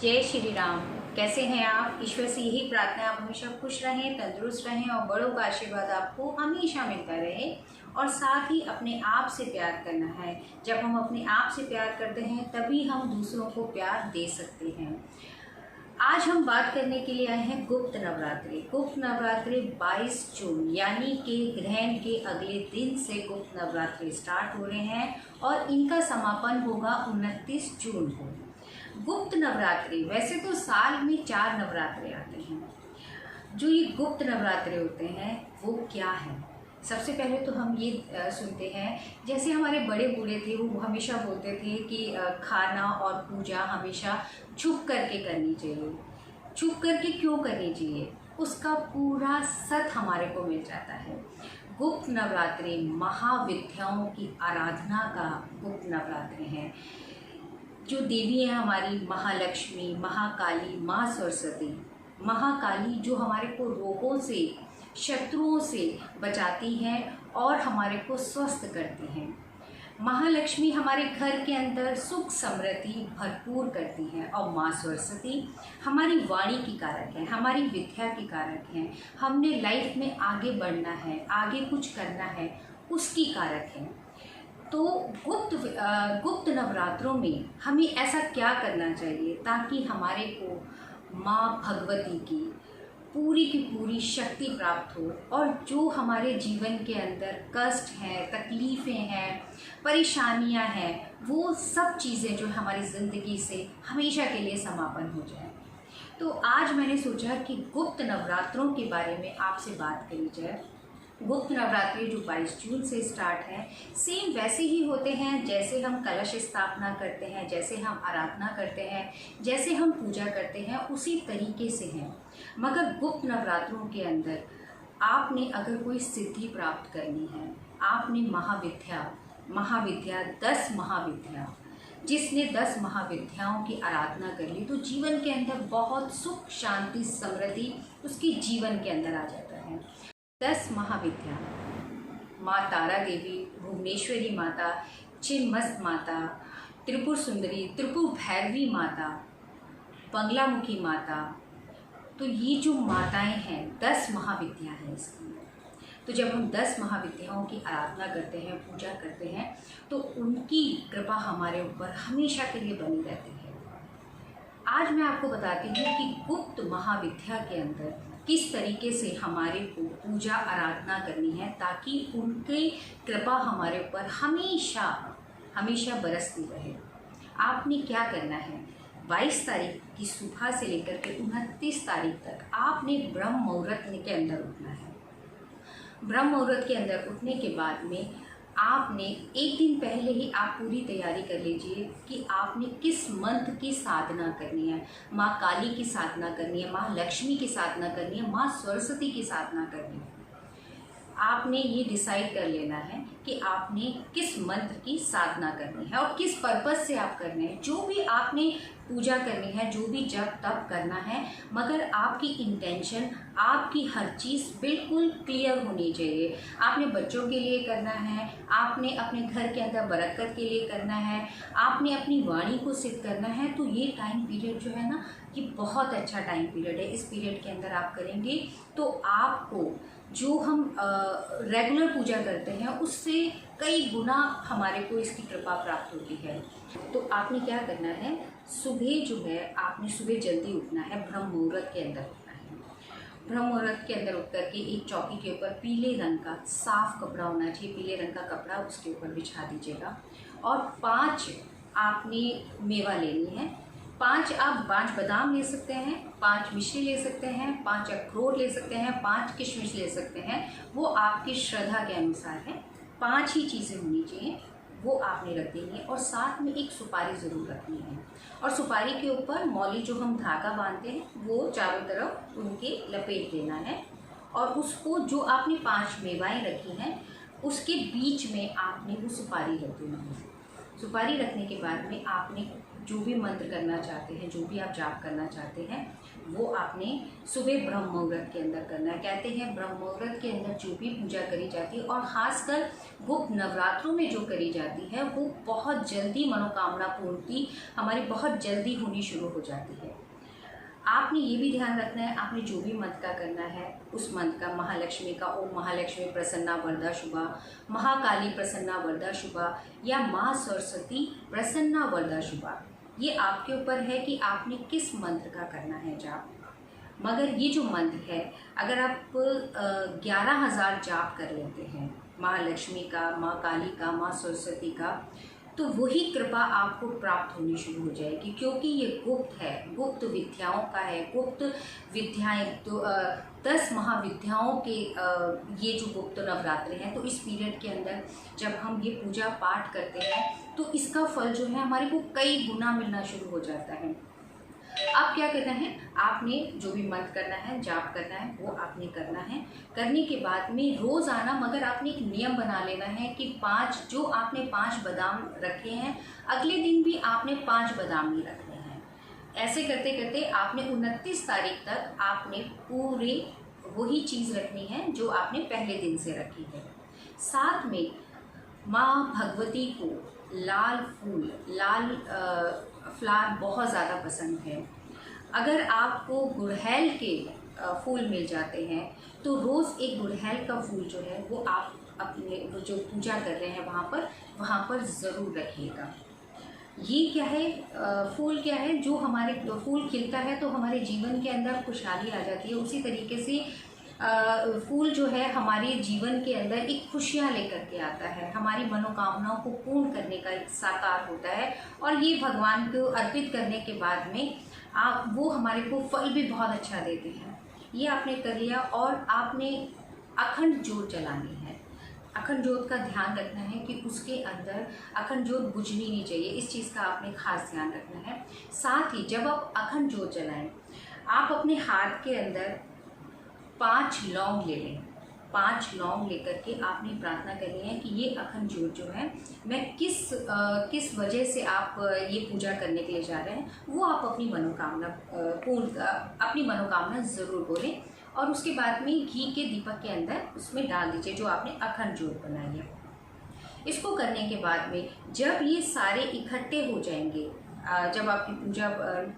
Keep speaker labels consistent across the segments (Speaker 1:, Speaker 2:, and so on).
Speaker 1: जय श्री राम। कैसे हैं आप? ईश्वर से यही प्रार्थना है आप हमेशा खुश रहें, तंदुरुस्त रहें और बड़ों का आशीर्वाद आपको हमेशा मिलता रहे। और साथ ही अपने आप से प्यार करना है। जब हम अपने आप से प्यार करते हैं तभी हम दूसरों को प्यार दे सकते हैं। आज हम बात करने के लिए आए हैं गुप्त नवरात्रि। गुप्त नवरात्रि 22 जून यानी कि ग्रहण के अगले दिन से गुप्त नवरात्रि स्टार्ट हो रहे हैं और इनका समापन होगा 29 जून को। गुप्त नवरात्रि, वैसे तो साल में 4 नवरात्रे आते हैं। जो ये गुप्त नवरात्रे होते हैं वो क्या है? सबसे पहले तो हम ये सुनते हैं, जैसे हमारे बड़े बूढ़े थे वो हमेशा बोलते थे कि खाना और पूजा हमेशा छुप करके करनी चाहिए। छुप करके क्यों करनी चाहिए? उसका पूरा सत हमारे को मिल जाता है। गुप्त नवरात्रि महाविद्याओं की आराधना का गुप्त नवरात्रि है। जो देवी हैं हमारी महालक्ष्मी, महाकाली, माँ सरस्वती। महाकाली जो हमारे को रोगों से, शत्रुओं से बचाती हैं और हमारे को स्वस्थ करती हैं। महालक्ष्मी हमारे घर के अंदर सुख समृद्धि भरपूर करती हैं और माँ सरस्वती हमारी वाणी की कारक है, हमारी विद्या की कारक हैं। हमने लाइफ में आगे बढ़ना है, आगे कुछ करना है, उसकी कारक है। तो गुप्त नवरात्रों में हमें ऐसा क्या करना चाहिए ताकि हमारे को माँ भगवती की पूरी शक्ति प्राप्त हो और जो हमारे जीवन के अंदर कष्ट हैं, तकलीफ़ें हैं, परेशानियां हैं, वो सब चीज़ें जो हमारी ज़िंदगी से हमेशा के लिए समापन हो जाए। तो आज मैंने सोचा कि गुप्त नवरात्रों के बारे में आपसे बात करी जाए। गुप्त नवरात्रि जो 22 जून से स्टार्ट है, सेम वैसे ही होते हैं जैसे हम कलश स्थापना करते हैं, जैसे हम आराधना करते हैं, जैसे हम पूजा करते हैं, उसी तरीके से हैं। मगर गुप्त नवरात्रों के अंदर आपने अगर कोई सिद्धि प्राप्त करनी है, आपने महाविद्या 10 महाविद्या, जिसने 10 महाविद्याओं की आराधना कर ली तो जीवन के अंदर बहुत सुख शांति समृद्धि उसके जीवन के अंदर आ जाता है। 10 महाविद्या, माँ तारा देवी, भुवनेश्वरी माता, छिन्नमस्ता माता, त्रिपुर सुंदरी, त्रिपुर भैरवी माता, बंगलामुखी माता। तो ये जो माताएं हैं 10 महाविद्या हैं इसकी। तो जब हम 10 महाविद्याओं की आराधना करते हैं, पूजा करते हैं, तो उनकी कृपा हमारे ऊपर हमेशा के लिए बनी रहती है। आज मैं आपको बताती हूँ कि गुप्त महाविद्या के अंदर किस तरीके से हमारे को पूजा आराधना करनी है ताकि उनकी कृपा हमारे ऊपर हमेशा बरसती रहे। आपने क्या करना है, 22 तारीख की सुबह से लेकर के 29 तारीख तक आपने ब्रह्म मुहूर्त के अंदर उठना है। ब्रह्म मुहूर्त के अंदर उठने के बाद में आपने एक दिन पहले ही आप पूरी तैयारी कर लीजिए कि आपने किस मंत्र की साधना करनी है। माँ काली की साधना करनी है, माँ लक्ष्मी की साधना करनी है, माँ सरस्वती की साधना करनी है। आपने ये डिसाइड कर लेना है कि आपने किस मंत्र की साधना करनी है और किस पर्पस से आप करने हैं। जो भी आपने पूजा करनी है, जो भी जप तप करना है, मगर आपकी इंटेंशन, आपकी हर चीज़ बिल्कुल क्लियर होनी चाहिए। आपने बच्चों के लिए करना है, आपने अपने घर के अंदर बरकत के लिए करना है, आपने अपनी वाणी को सिद्ध करना है। तो ये टाइम पीरियड जो है ना, ये बहुत अच्छा टाइम पीरियड है। इस पीरियड के अंदर आप करेंगे तो आपको जो हम रेगुलर पूजा करते हैं उससे कई गुना हमारे को इसकी कृपा प्राप्त होती है। तो आपने क्या करना है, सुबह जो है आपने सुबह जल्दी उठना है, ब्रह्म मुहूर्त के अंदर उठना है। ब्रह्म मुहूर्त के अंदर उठ करके एक चौकी के ऊपर पीले रंग का साफ कपड़ा होना चाहिए, पीले रंग का कपड़ा उसके ऊपर बिछा दीजिएगा और 5 आपने मेवा लेनी है। 5 बादाम ले सकते हैं, 5 मिश्री ले सकते हैं, 5 अखरोट ले सकते हैं, 5 किशमिश ले सकते हैं। वो आपकी श्रद्धा के अनुसार है। 5 ही चीज़ें होनी चाहिए, वो आपने रख देंगे और साथ में एक सुपारी ज़रूर रखनी है। और सुपारी के ऊपर मौली जो हम धागा बांधते हैं वो चारों तरफ उनके लपेट देना है और उसको जो आपने 5 मेवाएँ रखी हैं उसके बीच में आपने वो सुपारी रख देना है। सुपारी रखने के बाद में आपने जो भी मंत्र करना चाहते हैं, जो भी आप जाप करना चाहते हैं, वो आपने सुबह ब्रह्म मुहूर्त के अंदर करना है। कहते हैं ब्रह्म मुहूर्त के अंदर जो भी पूजा करी जाती है और ख़ासकर गुप्त नवरात्रों में जो करी जाती है, वो बहुत जल्दी मनोकामना पूर्ति हमारी बहुत जल्दी होनी शुरू हो जाती है। आपने ये भी ध्यान रखना है, आपने जो भी मंत्र का करना है उस मंत्र का महालक्ष्मी का ओम महालक्ष्मी प्रसन्ना वरदा शुभा, महाकाली प्रसन्ना वरदा शुभा या माँ सरस्वती प्रसन्ना वरदा शुभा, ये आपके ऊपर है कि आपने किस मंत्र का करना है जाप। मगर ये जो मंत्र है, अगर आप 11,000 जाप कर लेते हैं महालक्ष्मी का, माँ काली का, माँ सरस्वती का, तो वही कृपा आपको प्राप्त होनी शुरू हो जाएगी, क्योंकि ये गुप्त है, गुप्त विद्याओं का है। गुप्त विद्याएं तो 10 महाविद्याओं के ये जो गुप्त नवरात्रे हैं, तो इस पीरियड के अंदर जब हम ये पूजा पाठ करते हैं तो इसका फल जो है हमारे को कई गुना मिलना शुरू हो जाता है। अब क्या करना है, आपने जो भी मंत्र करना है, जाप करना है, वो आपने करना है। करने के बाद में रोज़ाना मगर आपने एक नियम बना लेना है कि 5 जो आपने 5 बादाम रखे हैं, अगले दिन भी आपने 5 बादाम ही रखने हैं। ऐसे करते करते आपने 29 तारीख तक आपने पूरे वही चीज़ रखनी है जो आपने पहले दिन से रखी है। साथ में माँ भगवती को लाल फूल, लाल फ्लावर बहुत ज़्यादा पसंद है। अगर आपको गुड़हल के फूल मिल जाते हैं तो रोज़ एक गुड़हल का फूल जो है वो आप अपने वो जो पूजा कर रहे हैं वहाँ पर ज़रूर रखिएगा। ये क्या है, फूल क्या है, जो हमारे फूल खिलता है तो हमारे जीवन के अंदर खुशहाली आ जाती है। उसी तरीके से फूल जो है हमारे जीवन के अंदर एक खुशियाँ लेकर के आता है, हमारी मनोकामनाओं को पूर्ण करने का एक साकार होता है। और ये भगवान को अर्पित करने के बाद में वो हमारे को फल भी बहुत अच्छा देते हैं। ये आपने कर लिया और आपने अखंड ज्योत जलानी है। अखंड ज्योत का ध्यान रखना है कि उसके अंदर अखंड ज्योत बुझनी नहीं चाहिए, इस चीज़ का आपने खास ध्यान रखना है। साथ ही जब आप अखंड ज्योत जलाएं, आप अपने हाथ के अंदर 5 लौंग ले लें। 5 लौंग लेकर के आपने प्रार्थना करनी है कि ये अखंड ज्योत जो है, मैं किस वजह से आप ये पूजा करने के लिए जा रहे हैं, वो आप अपनी मनोकामना ज़रूर बोलें। और उसके बाद में घी के दीपक के अंदर उसमें डाल दीजिए जो आपने अखंड ज्योत बनाई है। इसको करने के बाद में जब ये सारे इकट्ठे हो जाएंगे, जब आपकी पूजा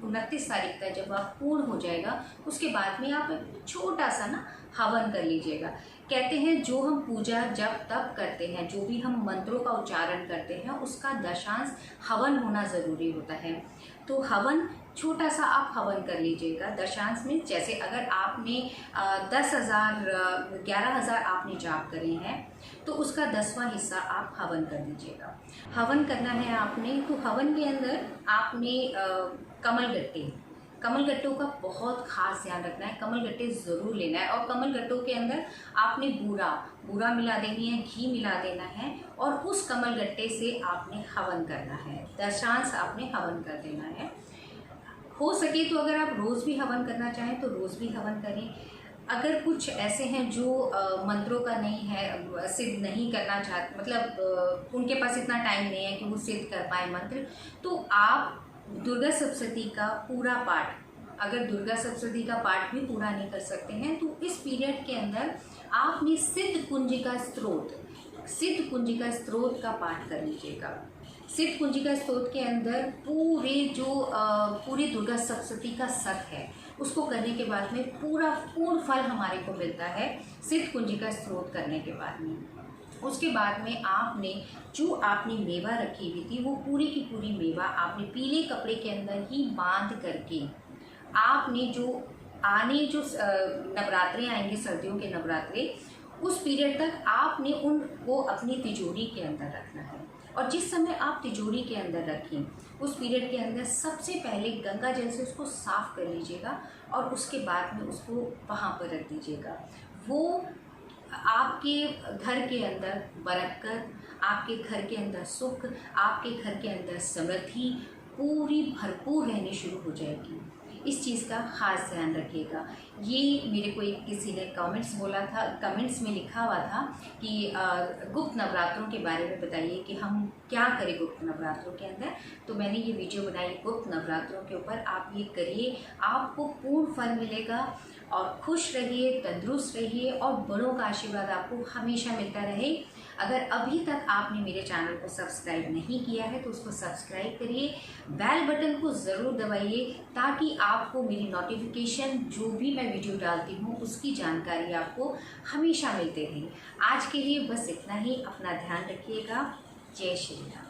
Speaker 1: 29 तारीख तक जब आप पूर्ण हो जाएगा, उसके बाद में आप छोटा सा ना हवन कर लीजिएगा। कहते हैं जो हम पूजा जब तब करते हैं, जो भी हम मंत्रों का उच्चारण करते हैं, उसका दशांश हवन होना ज़रूरी होता है। तो हवन छोटा सा आप हवन कर लीजिएगा दशांश में। जैसे अगर आपने 11,000 आपने जाप करे हैं तो उसका 10वां हिस्सा आप हवन कर दीजिएगा। हवन करना है आपने, तो हवन के अंदर आपने कमल गट्टों का बहुत खास ध्यान रखना है। कमल गट्टे ज़रूर लेना है और कमल गट्टों के अंदर आपने बूरा मिला देनी है, घी मिला देना है और उस कमल गट्टे से आपने हवन करना है। दशांश आपने हवन कर देना है। हो सके तो अगर आप रोज़ भी हवन करना चाहें तो रोज़ भी हवन करें। अगर कुछ ऐसे हैं जो मंत्रों का नहीं है, सिद्ध नहीं करना चाहते, मतलब उनके पास इतना टाइम नहीं है कि वो सिद्ध कर पाए मंत्र, तो आप दुर्गा सप्तशती का पूरा पाठ, अगर दुर्गा सप्तशती का पाठ भी पूरा नहीं कर सकते हैं तो इस पीरियड के अंदर आपने सिद्ध कुंजिका स्त्रोत का पाठ कर लीजिएगा। सिद्ध कुंजिका स्त्रोत के अंदर पूरी दुर्गा सप्तशती का सत है, उसको करने के बाद में पूर्ण फल हमारे को मिलता है सिद्ध कुंजिका स्त्रोत करने के बाद में। उसके बाद में आपने जो आपने मेवा रखी हुई थी, वो पूरी की पूरी मेवा आपने पीले कपड़े के अंदर ही बांध करके, आपने जो नवरात्रे आएंगे, सर्दियों के नवरात्रे, उस पीरियड तक आपने उनको अपनी तिजोरी के अंदर रखना है। और जिस समय आप तिजोरी के अंदर रखें, उस पीरियड के अंदर सबसे पहले गंगा जल से उसको साफ़ कर लीजिएगा और उसके बाद में उसको वहाँ पर रख दीजिएगा। वो आपके घर के अंदर बरकत, आपके घर के अंदर सुख, आपके घर के अंदर समृद्धि पूरी भरपूर रहनी शुरू हो जाएगी। इस चीज़ का ख़ास ध्यान रखिएगा। ये मेरे को एक किसी ने कमेंट्स में लिखा हुआ था कि गुप्त नवरात्रों के बारे में बताइए कि हम क्या करें गुप्त नवरात्रों के अंदर। तो मैंने ये वीडियो बनाई गुप्त नवरात्रों के ऊपर। आप ये करिए, आपको पूर्ण फल मिलेगा और खुश रहिए, तंदुरुस्त रहिए और बड़ों का आशीर्वाद आपको हमेशा मिलता रहे। अगर अभी तक आपने मेरे चैनल को सब्सक्राइब नहीं किया है तो उसको सब्सक्राइब करिए, बेल बटन को ज़रूर दबाइए ताकि आपको मेरी नोटिफिकेशन जो भी मैं वीडियो डालती हूँ उसकी जानकारी आपको हमेशा मिलती रहे। आज के लिए बस इतना ही। अपना ध्यान रखिएगा। जय श्री राम।